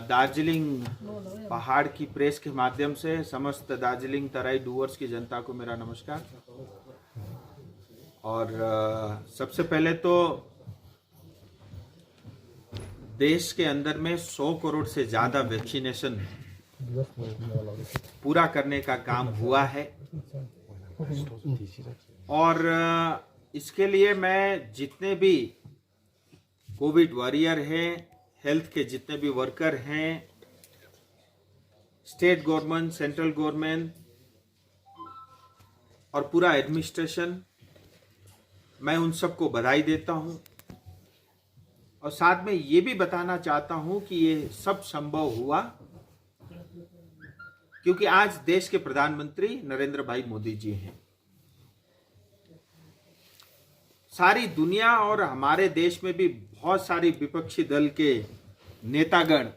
दार्जिलिंग पहाड़ की प्रेस के माध्यम से समस्त दार्जिलिंग तराई डूवर्स की जनता को मेरा नमस्कार। और सबसे पहले तो देश के अंदर में 100 करोड़ से ज़्यादा वैक्सीनेशन पूरा करने का काम हुआ है और इसके लिए मैं जितने भी कोविड वॉरियर हैं, हेल्थ के जितने भी वर्कर हैं, स्टेट गवर्नमेंट, सेंट्रल गवर्नमेंट और पूरा एडमिनिस्ट्रेशन, मैं उन सबको बधाई देता हूं और साथ में ये भी बताना चाहता हूं कि ये सब संभव हुआ क्योंकि आज देश के प्रधानमंत्री नरेंद्र भाई मोदी जी हैं। सारी दुनिया और हमारे देश में भी बहुत सारी विपक्षी दल के नेतागण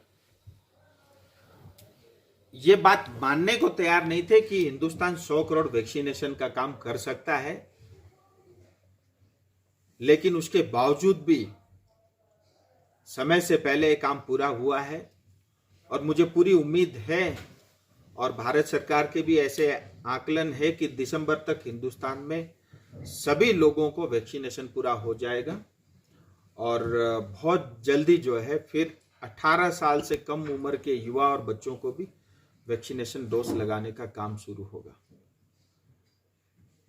ये बात मानने को तैयार नहीं थे कि हिंदुस्तान 100 करोड़ वैक्सीनेशन का काम कर सकता है, लेकिन उसके बावजूद भी समय से पहले ये काम पूरा हुआ है और मुझे पूरी उम्मीद है और भारत सरकार के भी ऐसे आकलन है कि दिसंबर तक हिंदुस्तान में सभी लोगों को वैक्सीनेशन पूरा हो जाएगा और बहुत जल्दी जो है फिर 18 साल से कम उम्र के युवा और बच्चों को भी वैक्सीनेशन डोज लगाने का काम शुरू होगा।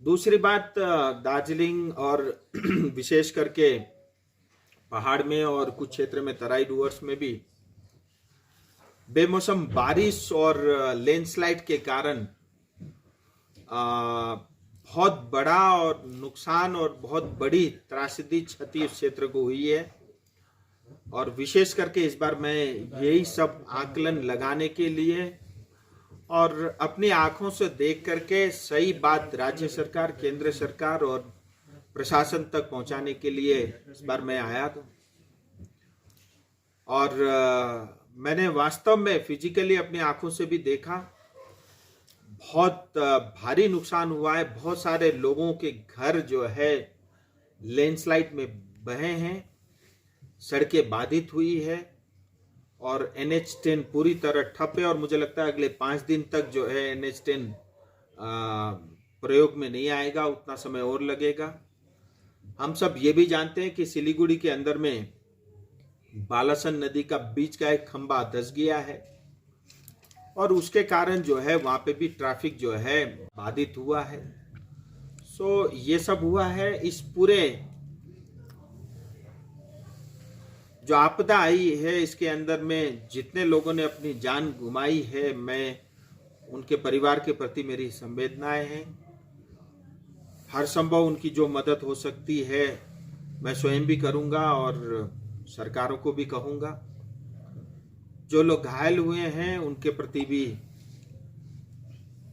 दूसरी बात, दार्जिलिंग और विशेष करके पहाड़ में और कुछ क्षेत्र में तराई डूवर्स में भी बेमौसम बारिश और लैंडस्लाइड के कारण बहुत बड़ा और नुकसान और बहुत बड़ी त्रासदी क्षति उस क्षेत्र को हुई है और विशेष करके इस बार मैं यही सब आकलन लगाने के लिए और अपनी आंखों से देख करके सही बात राज्य सरकार, केंद्र सरकार और प्रशासन तक पहुंचाने के लिए इस बार मैं आया था और मैंने वास्तव में फिजिकली अपनी आंखों से भी देखा, बहुत भारी नुकसान हुआ है। बहुत सारे लोगों के घर जो है लैंडस्लाइड में बहे हैं, सड़कें बाधित हुई है और NH10 पूरी तरह ठप है और मुझे लगता है अगले 5 दिन तक जो है NH10 प्रयोग में नहीं आएगा, उतना समय और लगेगा। हम सब ये भी जानते हैं कि सिलीगुड़ी के अंदर में बालासन नदी का बीच का एक खंभा धंस गया है और उसके कारण जो है वहां पे भी ट्रैफिक जो है बाधित हुआ है। सो ये सब हुआ है। इस पूरे जो आपदा आई है इसके अंदर में जितने लोगों ने अपनी जान गुमाई है, मैं उनके परिवार के प्रति मेरी संवेदनाएं हैं। हर संभव उनकी जो मदद हो सकती है मैं स्वयं भी करूंगा और सरकारों को भी कहूंगा। जो लोग घायल हुए हैं उनके प्रति भी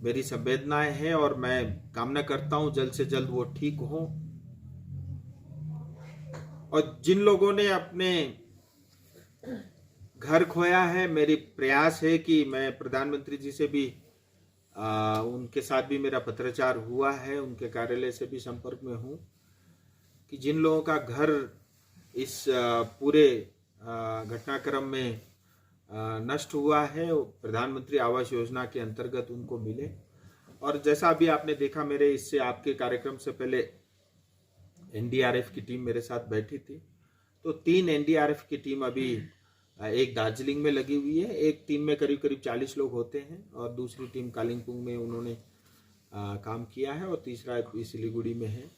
मेरी संवेदनाएं हैं और मैं कामना करता हूं जल्द से जल्द वो ठीक हो। और जिन लोगों ने अपने घर खोया है, मेरी प्रयास है कि मैं प्रधानमंत्री जी से भी उनके साथ भी मेरा पत्राचार हुआ है, उनके कार्यालय से भी संपर्क में हूं कि जिन लोगों का घर इस पूरे घटनाक्रम में नष्ट हुआ है प्रधानमंत्री आवास योजना के अंतर्गत उनको मिले। और जैसा अभी आपने देखा मेरे इससे आपके कार्यक्रम से पहले NDRF की टीम मेरे साथ बैठी थी, तो 3 NDRF की टीम अभी एक दार्जिलिंग में लगी हुई है, एक टीम में करीब करीब 40 लोग होते हैं और दूसरी टीम कालिम्पोंग में उन्होंने काम किया है और तीसरा सिलीगुड़ी में है।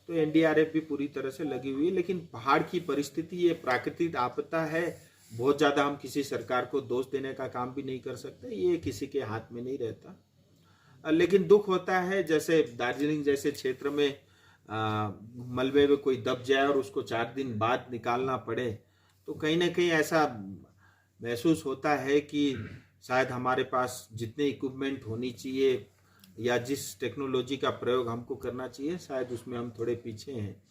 तो NDRF भी पूरी तरह से लगी हुई है। लेकिन पहाड़ की परिस्थिति ये प्राकृतिक आपदा है, बहुत ज़्यादा हम किसी सरकार को दोष देने का काम भी नहीं कर सकते, ये किसी के हाथ में नहीं रहता। लेकिन दुख होता है जैसे दार्जिलिंग जैसे क्षेत्र में मलबे में कोई दब जाए और उसको 4 दिन बाद निकालना पड़े, तो कहीं ना कहीं ऐसा महसूस होता है कि शायद हमारे पास जितने इक्विपमेंट होनी चाहिए या जिस टेक्नोलॉजी का प्रयोग हमको करना चाहिए शायद उसमें हम थोड़े पीछे हैं।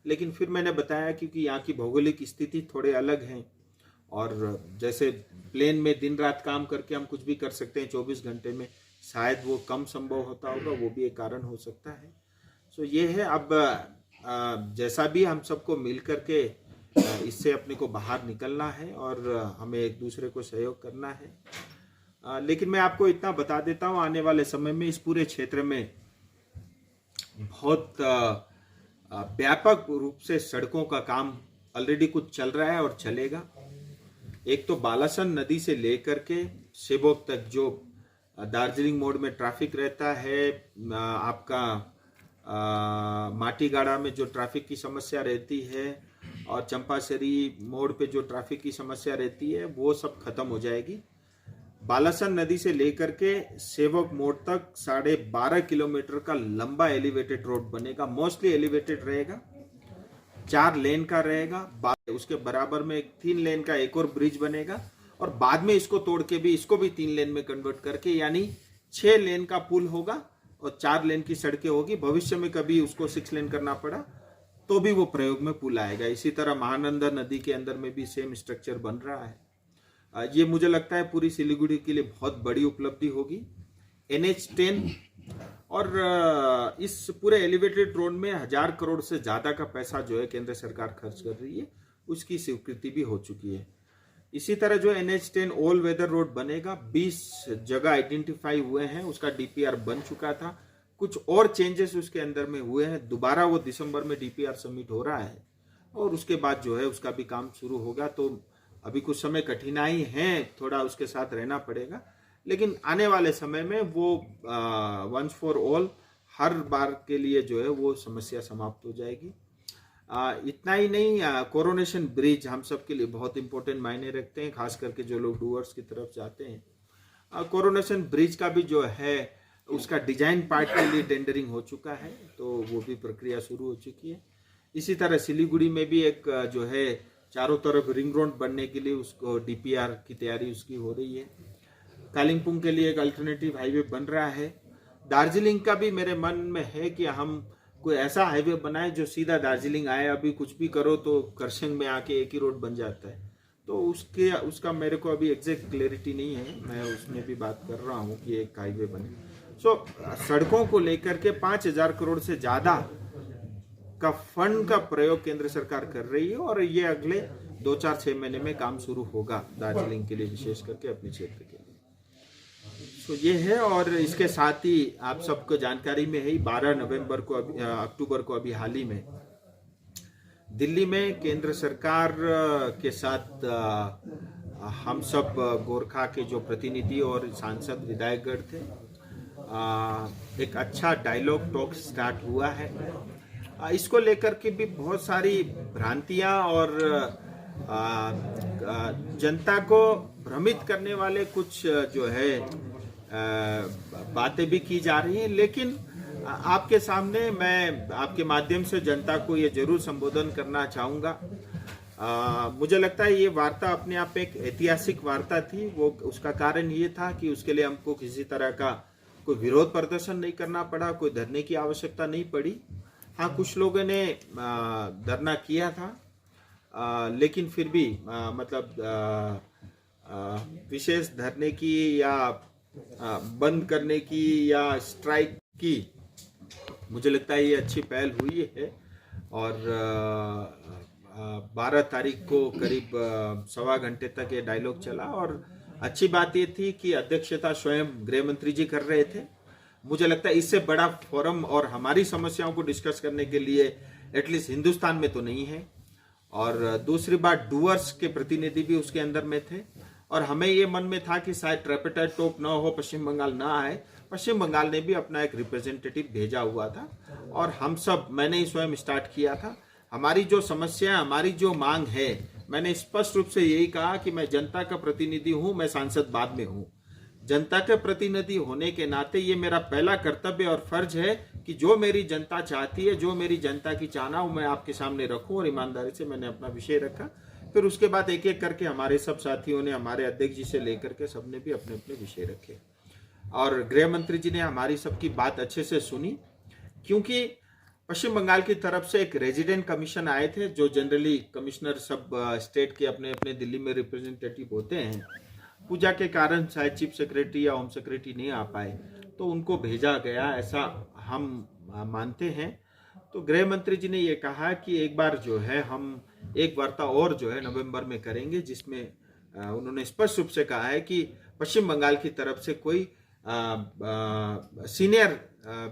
लेकिन फिर मैंने बताया क्योंकि यहाँ की भौगोलिक स्थिति थोड़े अलग हैं और जैसे प्लेन में दिन रात काम करके हम कुछ भी कर सकते हैं 24 घंटे में, शायद वो कम संभव होता होगा, वो भी एक कारण हो सकता है। सो ये है। अब जैसा भी हम सबको मिल करके इससे अपने को बाहर निकलना है और हमें एक दूसरे को सहयोग करना है। लेकिन मैं आपको इतना बता देता हूँ, आने वाले समय में इस पूरे क्षेत्र में बहुत व्यापक रूप से सड़कों का काम ऑलरेडी कुछ चल रहा है और चलेगा। एक तो बालासन नदी से लेकर के सेबोक तक जो दार्जिलिंग मोड़ में ट्रैफिक रहता है, आपका माटीगाड़ा में जो ट्रैफिक की समस्या रहती है और चंपासरी मोड़ पे जो ट्रैफिक की समस्या रहती है, वो सब खत्म हो जाएगी। बालासन नदी से लेकर के सेवक मोड़ तक 12.5 किलोमीटर का लंबा एलिवेटेड रोड बनेगा। मोस्टली एलिवेटेड रहेगा, 4 लेन का रहेगा। उसके बराबर में 3 लेन का एक और ब्रिज बनेगा और बाद में इसको तोड़ के भी इसको भी 3 लेन में कन्वर्ट करके यानी 6 लेन का पुल होगा और 4 लेन की सड़कें होगी। भविष्य में कभी उसको 6 लेन करना पड़ा तो भी वो प्रयोग में पुल आएगा। इसी तरह महानंदा नदी के अंदर में भी सेम स्ट्रक्चर बन रहा है। ये मुझे लगता है पूरी सिलीगुड़ी के लिए बहुत बड़ी उपलब्धि होगी। NH10 और इस पूरे एलिवेटेड रोड में 1000 करोड़ से ज्यादा का पैसा जो है केंद्र सरकार खर्च कर रही है, उसकी स्वीकृति भी हो चुकी है। इसी तरह जो NH10 ऑल वेदर रोड बनेगा, 20 जगह आइडेंटिफाई हुए हैं, उसका DPR बन चुका था। कुछ और चेंजेस उसके अंदर में हुए हैं। दोबारा वो दिसंबर में DPR सबमिट हो रहा है और उसके बाद जो है उसका भी काम शुरू होगा। तो अभी कुछ समय कठिनाई है, थोड़ा उसके साथ रहना पड़ेगा, लेकिन आने वाले समय में वो वंस फॉर ऑल हर बार के लिए जो है वो समस्या समाप्त हो जाएगी। इतना ही नहीं, कोरोनेशन ब्रिज हम सब के लिए बहुत इंपॉर्टेंट मायने रखते हैं, खास करके जो लोग डूअर्स की तरफ जाते हैं। कोरोनेशन ब्रिज का भी जो है उसका डिजाइन पार्ट के लिए टेंडरिंग हो चुका है, तो वो भी प्रक्रिया शुरू हो चुकी है। इसी तरह सिलीगुड़ी में भी एक जो है चारों तरफ रिंग रोड बनने के लिए उसको DPR की तैयारी उसकी हो रही है। कालिम्पोंग के लिए एक अल्टरनेटिव हाईवे बन रहा है। दार्जिलिंग का भी मेरे मन में है कि हम कोई ऐसा हाईवे बनाए जो सीधा दार्जिलिंग आए। अभी कुछ भी करो तो करसंग में आके एक ही रोड बन जाता है, तो उसका मेरे को अभी एग्जैक्ट क्लैरिटी नहीं है। मैं उसमें भी बात कर रहा हूँ कि एक हाईवे बने। सड़कों को लेकर के 5000 करोड़ से ज्यादा का फंड का प्रयोग केंद्र सरकार कर रही है और ये अगले 2-4-6 महीने में काम शुरू होगा दार्जिलिंग के लिए, विशेष करके अपने क्षेत्र के लिए। तो ये है। और इसके साथ ही आप सबको जानकारी में है, 12 अक्टूबर को अभी हाल ही में दिल्ली में केंद्र सरकार के साथ हम सब गोरखा के जो प्रतिनिधि और सांसद विधायकगण थे, एक अच्छा डायलॉग टॉक स्टार्ट हुआ है। इसको लेकर के भी बहुत सारी भ्रांतियां और जनता को भ्रमित करने वाले कुछ जो है बातें भी की जा रही हैं, लेकिन आपके सामने मैं आपके माध्यम से जनता को ये जरूर संबोधन करना चाहूँगा। मुझे लगता है ये वार्ता अपने आप में एक ऐतिहासिक वार्ता थी। वो उसका कारण ये था कि उसके लिए हमको किसी तरह का कोई विरोध प्रदर्शन नहीं करना पड़ा, कोई धरने की आवश्यकता नहीं पड़ी। हाँ, कुछ लोगों ने धरना किया था, लेकिन फिर भी विशेष धरने की या बंद करने की या स्ट्राइक की, मुझे लगता है ये अच्छी पहल हुई है। और 12 तारीख को करीब 1.25 घंटे तक ये डायलॉग चला और अच्छी बात ये थी कि अध्यक्षता स्वयं गृह मंत्री जी कर रहे थे। मुझे लगता है इससे बड़ा फोरम और हमारी समस्याओं को डिस्कस करने के लिए एटलीस्ट हिंदुस्तान में तो नहीं है। और दूसरी बात, डूअर्स के प्रतिनिधि भी उसके अंदर में थे और हमें ये मन में था कि शायद ट्रिपरेटाइट टॉप ना हो, पश्चिम बंगाल ना आए। पश्चिम बंगाल ने भी अपना एक रिप्रेजेंटेटिव भेजा हुआ था और हम सब, मैंने ही स्वयं स्टार्ट किया था। हमारी जो समस्या, हमारी जो मांग है, मैंने स्पष्ट रूप से यही कहा कि मैं जनता का प्रतिनिधि हूं, मैं सांसद बाद में हूं। जनता के प्रतिनिधि होने के नाते ये मेरा पहला कर्तव्य और फर्ज है कि जो मेरी जनता चाहती है, जो मेरी जनता की चाहना, वो मैं आपके सामने रखूं। और ईमानदारी से मैंने अपना विषय रखा। फिर उसके बाद एक एक करके हमारे सब साथियों ने, हमारे अध्यक्ष जी से लेकर के सबने भी अपने अपने विषय रखे और गृह मंत्री जी ने हमारी सबकी बात अच्छे से सुनी, क्योंकि पश्चिम बंगाल की तरफ से एक रेजिडेंट कमीशन आए थे, जो जनरली कमिश्नर सब स्टेट के अपने अपने दिल्ली में रिप्रेजेंटेटिव होते हैं। पूजा के कारण शायद चीफ सेक्रेटरी या होम सेक्रेटरी नहीं आ पाए, तो उनको भेजा गया, ऐसा हम मानते हैं। तो गृह मंत्री जी ने ये कहा कि एक बार जो है हम एक वार्ता और जो है नवंबर में करेंगे, जिसमें उन्होंने स्पष्ट रूप से कहा है कि पश्चिम बंगाल की तरफ से कोई सीनियर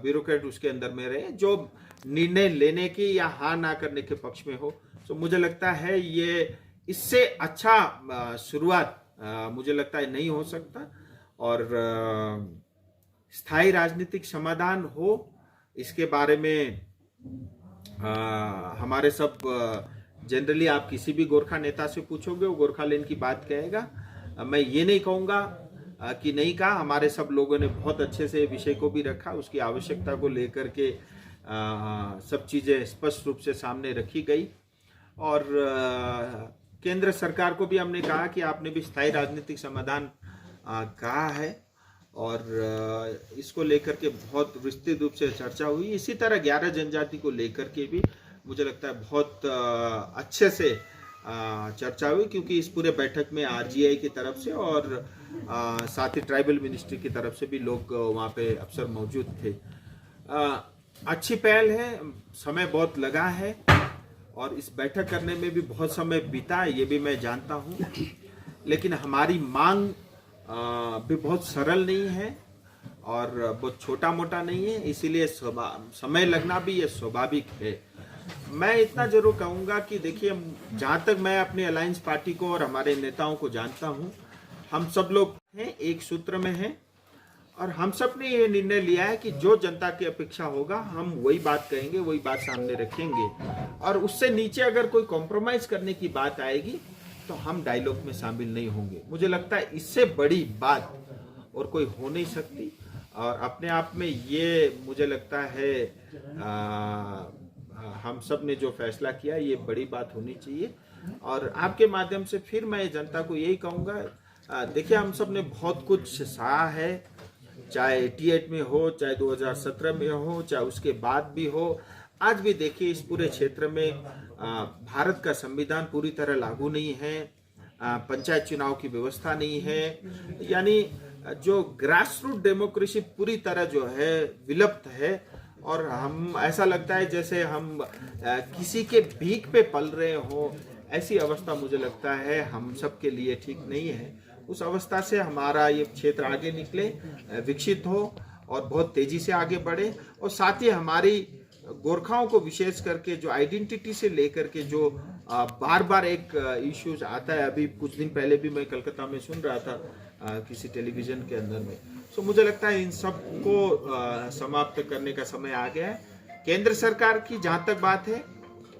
ब्यूरोक्रेट उसके अंदर में रहे जो निर्णय लेने की या हाँ ना करने के पक्ष में हो। तो मुझे लगता है ये इससे अच्छा शुरुआत मुझे लगता है नहीं हो सकता, और स्थायी राजनीतिक समाधान हो इसके बारे में हमारे सब जनरली आप किसी भी गोरखा नेता से पूछोगे वो गोरखालैंड की बात कहेगा। मैं ये नहीं कहूँगा कि नहीं कहा, हमारे सब लोगों ने बहुत अच्छे से विषय को भी रखा, उसकी आवश्यकता को लेकर के सब चीज़ें स्पष्ट रूप से सामने रखी गई, और केंद्र सरकार को भी हमने कहा कि आपने भी स्थायी राजनीतिक समाधान कहा है, और इसको लेकर के बहुत विस्तृत रूप से चर्चा हुई। इसी तरह 11 जनजाति को लेकर के भी मुझे लगता है बहुत अच्छे से चर्चा हुई, क्योंकि इस पूरे बैठक में आरजीआई की तरफ से और साथ ही ट्राइबल मिनिस्ट्री की तरफ से भी लोग वहाँ पे अफसर मौजूद थे। अच्छी पहल है, समय बहुत लगा है और इस बैठक करने में भी बहुत समय बीता, ये भी मैं जानता हूँ, लेकिन हमारी मांग भी बहुत सरल नहीं है और बहुत छोटा मोटा नहीं है, इसीलिए समय लगना भी ये स्वाभाविक है। मैं इतना जरूर कहूँगा कि देखिए, जहाँ तक मैं अपनी अलायंस पार्टी को और हमारे नेताओं को जानता हूँ, हम सब लोग हैं एक सूत्र में हैं, और हम सब ने ये निर्णय लिया है कि जो जनता की अपेक्षा होगा हम वही बात कहेंगे, वही बात सामने रखेंगे, और उससे नीचे अगर कोई कॉम्प्रोमाइज करने की बात आएगी तो हम डायलॉग में शामिल नहीं होंगे। मुझे लगता है इससे बड़ी बात और कोई हो नहीं सकती, और अपने आप में ये मुझे लगता है हम सब ने जो फैसला किया ये बड़ी बात होनी चाहिए। और आपके माध्यम से फिर मैं जनता को यही कहूँगा, देखिए हम सब ने बहुत कुछ सहा है, चाहे 88 में हो, चाहे 2017 में हो, चाहे उसके बाद भी हो। आज भी देखिए इस पूरे क्षेत्र में भारत का संविधान पूरी तरह लागू नहीं है, पंचायत चुनाव की व्यवस्था नहीं है, यानी जो ग्रास रूट डेमोक्रेसी पूरी तरह जो है विलुप्त है, और हम ऐसा लगता है जैसे हम किसी के भीख पे पल रहे हो, ऐसी अवस्था मुझे लगता है हम सब के लिए ठीक नहीं है। उस अवस्था से हमारा ये क्षेत्र आगे निकले, विकसित हो और बहुत तेजी से आगे बढ़े, और साथ ही हमारी गोरखाओं को विशेष करके जो आइडेंटिटी से लेकर के जो बार बार एक इश्यूज आता है, अभी कुछ दिन पहले भी मैं कलकत्ता में सुन रहा था किसी टेलीविजन के अंदर में, तो मुझे लगता है इन सब को समाप्त करने का समय आ गया है। केंद्र सरकार की जहाँ तक बात है,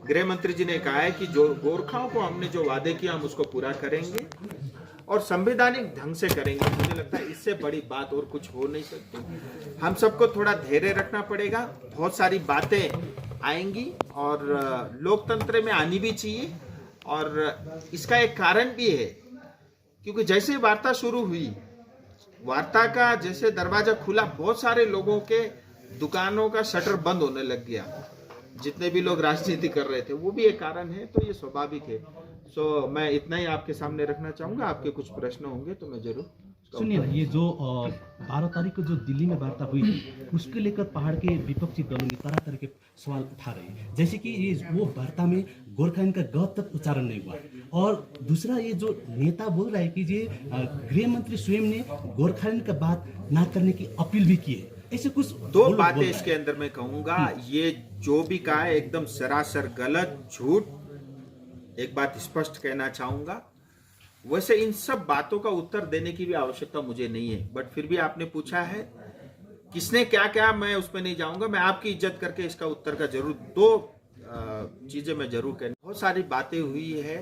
गृह मंत्री जी ने कहा है कि जो गोरखाओं को हमने जो वादे किया हम उसको पूरा करेंगे और संवैधानिक ढंग से करेंगे। मुझे लगता है इससे बड़ी बात और कुछ हो नहीं सकती। हम सबको थोड़ा धैर्य रखना पड़ेगा, बहुत सारी बातें आएंगी और लोकतंत्र में आनी भी चाहिए, और इसका एक कारण भी है, क्योंकि जैसे वार्ता शुरू हुई, वार्ता का जैसे दरवाजा खुला, बहुत सारे लोगों के दुकानों का शटर बंद होने लग गया, जितने भी लोग राजनीति कर रहे थे, वो भी एक कारण है, तो ये स्वाभाविक है। सो मैं इतना ही आपके सामने रखना चाहूंगा, आपके कुछ प्रश्न होंगे तो मैं जरूर। सुनिए ना, ये जो 12 तारीख को जो दिल्ली में वार्ता हुई थी, उसके लेकर पहाड़ के विपक्षी दलों ने तरह तरह के सवाल उठा रहे हैं, जैसे कि ये वो वार्ता में गोरखालैंड का ग तक उच्चारण नहीं हुआ, और दूसरा ये जो नेता बोल रहा है कि ये गृह मंत्री स्वयं ने गोरखालैंड का बात ना करने की अपील भी की है। ऐसे कुछ दो बातें इसके अंदर मैं कहूंगा, ये जो भी कहा है एकदम सरासर गलत, झूठ। एक बात स्पष्ट कहना चाहूंगा, वैसे इन सब बातों का उत्तर देने की भी आवश्यकता मुझे नहीं है, बट फिर भी आपने पूछा है किसने क्या क्या, मैं उसमें नहीं जाऊंगा। मैं आपकी इज्जत करके इसका उत्तर का जरूर दो चीजें मैं जरूर कहूँ। बहुत सारी बातें हुई है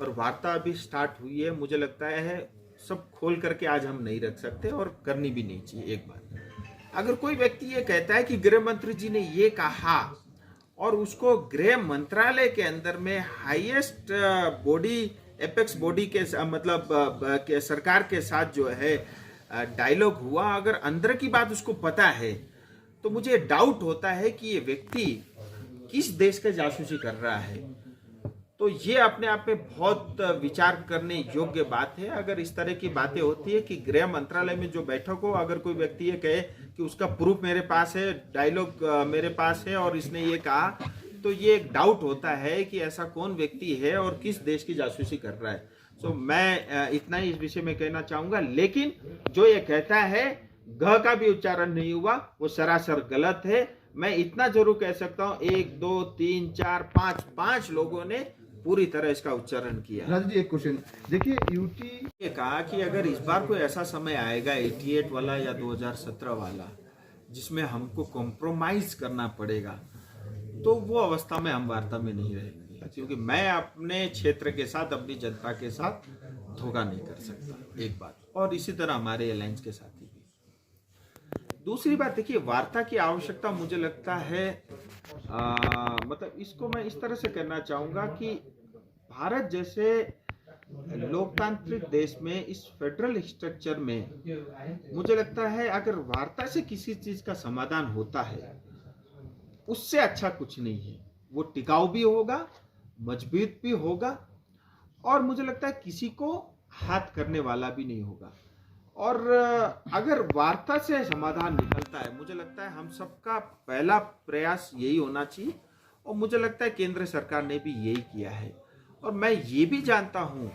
और वार्ता अभी स्टार्ट हुई है, मुझे लगता है सब खोल करके आज हम नहीं रख सकते और करनी भी नहीं चाहिए। एक बात, अगर कोई व्यक्ति ये कहता है कि गृह मंत्री जी ने ये कहा और उसको गृह मंत्रालय के अंदर में हाईएस्ट बॉडी, एपेक्स बॉडी के मतलब के सरकार के साथ जो है डायलॉग हुआ, अगर अंदर की बात उसको पता है, तो मुझे डाउट होता है कि ये व्यक्ति किस देश का जासूसी कर रहा है। तो ये अपने आप में बहुत विचार करने योग्य बात है। अगर इस तरह की बातें होती है कि गृह मंत्रालय में जो बैठक हो, अगर कोई व्यक्ति ये कहे कि उसका प्रूफ मेरे पास है, डायलॉग मेरे पास है और इसने ये कहा, तो ये एक डाउट होता है कि ऐसा कौन व्यक्ति है और किस देश की जासूसी कर रहा है। सो मैं इतना ही इस विषय में कहना चाहूंगा। लेकिन जो ये कहता है घ का भी उच्चारण नहीं हुआ, वो सरासर गलत है। मैं इतना जरूर कह सकता हूँ 1 2 3 4 5 लोगों ने पूरी तरह इसका उच्चारण किया। राजू जी, एक क्वेश्चन देखिए, यूटी ये कहा कि अगर इस बार कोई ऐसा समय आएगा 88 वाला या 2017 वाला जिसमें हमको कॉम्प्रोमाइज करना पड़ेगा, तो वो अवस्था में हम वार्ता में नहीं रहेंगे, क्योंकि मैं अपने क्षेत्र के साथ, अपनी जनता के साथ धोखा नहीं कर सकता, एक बात। और इसी तरह हमारे अलायंस के साथी भी। दूसरी बात देखिए, वार्ता की आवश्यकता मुझे लगता है मतलब इसको मैं इस तरह से कहना चाहूंगा कि भारत जैसे लोकतांत्रिक देश में, इस फेडरल स्ट्रक्चर में, मुझे लगता है अगर वार्ता से किसी चीज का समाधान होता है, उससे अच्छा कुछ नहीं है। वो टिकाऊ भी होगा, मजबूत भी होगा, और मुझे लगता है किसी को हाथ करने वाला भी नहीं होगा। और अगर वार्ता से समाधान निकलता है, मुझे लगता है हम सबका पहला प्रयास यही होना चाहिए, और मुझे लगता है केंद्र सरकार ने भी यही किया है। और मैं ये भी जानता हूँ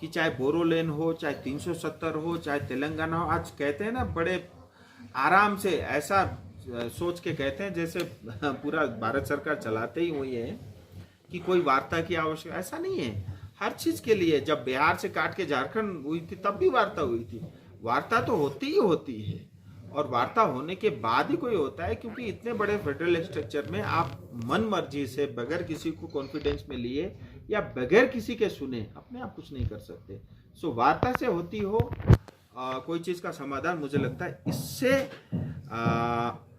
कि चाहे बोरोलेन हो, चाहे 370 हो, चाहे तेलंगाना हो, आज कहते हैं ना, बड़े आराम से ऐसा सोच के कहते हैं जैसे पूरा भारत सरकार चलाते ही वही है कि कोई वार्ता की आवश्यकता, ऐसा नहीं है। हर चीज के लिए, जब बिहार से काट के झारखंड हुई थी तब भी वार्ता हुई थी। वार्ता तो होती ही होती है, और वार्ता होने के बाद ही कोई होता है, क्योंकि इतने बड़े फेडरल स्ट्रक्चर में आप मन मर्जी से, बगैर किसी को कॉन्फिडेंस में लिए या बगैर किसी के सुने, अपने आप कुछ नहीं कर सकते। सो वार्ता से होती हो कोई चीज का समाधान, मुझे लगता है इससे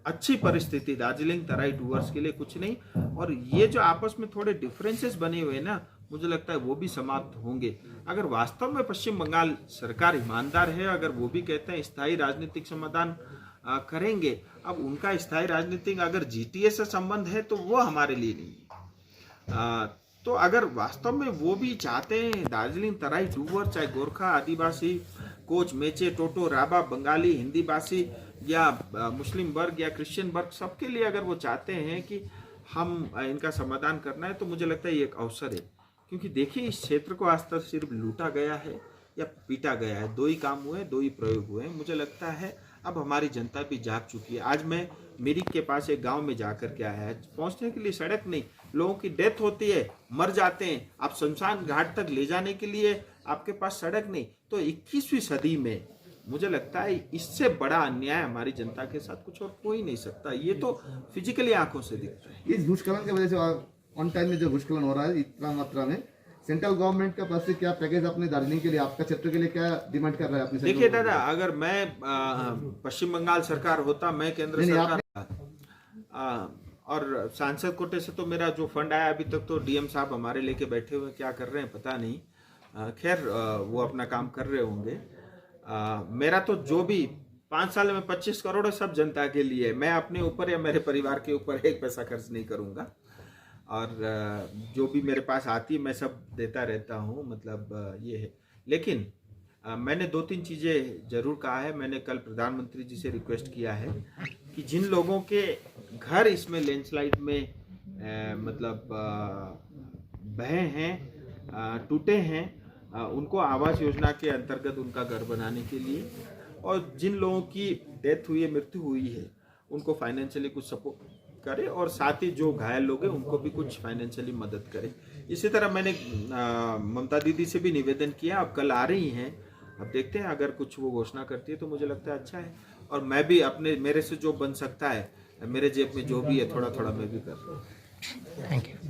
अच्छी परिस्थिति दार्जिलिंग तराई डूवर्स के लिए कुछ नहीं। और ये जो आपस में थोड़े डिफरेंसेस बने हुए ना, मुझे लगता है वो भी समाप्त होंगे अगर वास्तव में पश्चिम बंगाल सरकार ईमानदार है। अगर वो भी कहते हैं स्थायी राजनीतिक समाधान करेंगे, अब उनका स्थायी राजनीतिक अगर जीटीए से संबंध है तो वो हमारे लिए नहीं। तो अगर वास्तव में वो भी चाहते हैं दार्जिलिंग तराई डूवर, चाहे गोरखा, आदिवासी, कोच, मेचे, टोटो, राभा, बंगाली, हिंदी भाषी या मुस्लिम वर्ग या क्रिश्चियन वर्ग, सबके लिए अगर वो चाहते हैं कि हम इनका समाधान करना है, तो मुझे लगता है ये एक अवसर है। क्योंकि देखिए, इस क्षेत्र को आज तक सिर्फ लूटा गया है या पीटा गया है, 2 ही काम हुए, 2 ही प्रयोग हुए। मुझे लगता है अब हमारी जनता भी जाग चुकी है। आज मैं मिरिक के पास एक गांव में जाकर के आया है, पहुंचने के लिए सड़क नहीं, लोगों की डेथ होती है, मर जाते हैं, आप शमशान घाट तक ले जाने के लिए आपके पास सड़क नहीं। तो 21वीं सदी में मुझे लगता है इससे बड़ा अन्याय हमारी जनता के साथ कुछ और हो ही नहीं सकता। ये तो फिजिकली आंखों से दिखता है। इस भूस्खलन की वजह से ऑन टाइम में जो भूस्खलन हो रहा है इतना मात्रा में, सेंट्रल गवर्नमेंट का पास से क्या पैकेज अपने दार्जिलिंग के लिए, आपका क्षेत्र के लिए क्या डिमांड कर रहा है अपने? देखिए दादा, अगर मैं पश्चिम बंगाल सरकार होता, मैं केंद्र सरकार और सांसद कोटे से तो मेरा जो फंड आया अभी तक, तो डीएम साहब हमारे लेके बैठे हुए, क्या कर रहे हैं पता नहीं। खैर वो अपना काम कर रहे होंगे। मेरा तो जो भी 5 साल में 25 करोड़ है, सब जनता के लिए। मैं अपने ऊपर या मेरे परिवार के ऊपर 1 पैसा खर्च नहीं करूंगा, और जो भी मेरे पास आती है मैं सब देता रहता हूँ, मतलब ये है। लेकिन मैंने 2-3 चीज़ें जरूर कहा है। मैंने कल प्रधानमंत्री जी से रिक्वेस्ट किया है कि जिन लोगों के घर इसमें लैंडस्लाइड में मतलब बहे हैं, टूटे हैं, उनको आवास योजना के अंतर्गत उनका घर बनाने के लिए, और जिन लोगों की डेथ हुई है, मृत्यु हुई है, उनको फाइनेंशियली कुछ सपोर्ट करे, और साथ ही जो घायल लोग हैं उनको भी कुछ फाइनेंशियली मदद करे। इसी तरह मैंने ममता दीदी से भी निवेदन किया, अब कल आ रही हैं, अब देखते हैं अगर कुछ वो घोषणा करती है तो मुझे लगता है अच्छा है। और मैं भी अपने, मेरे से जो बन सकता है, मेरे जेब में जो भी है थोड़ा थोड़ा मैं भी कर रहा हूँ। Thank you.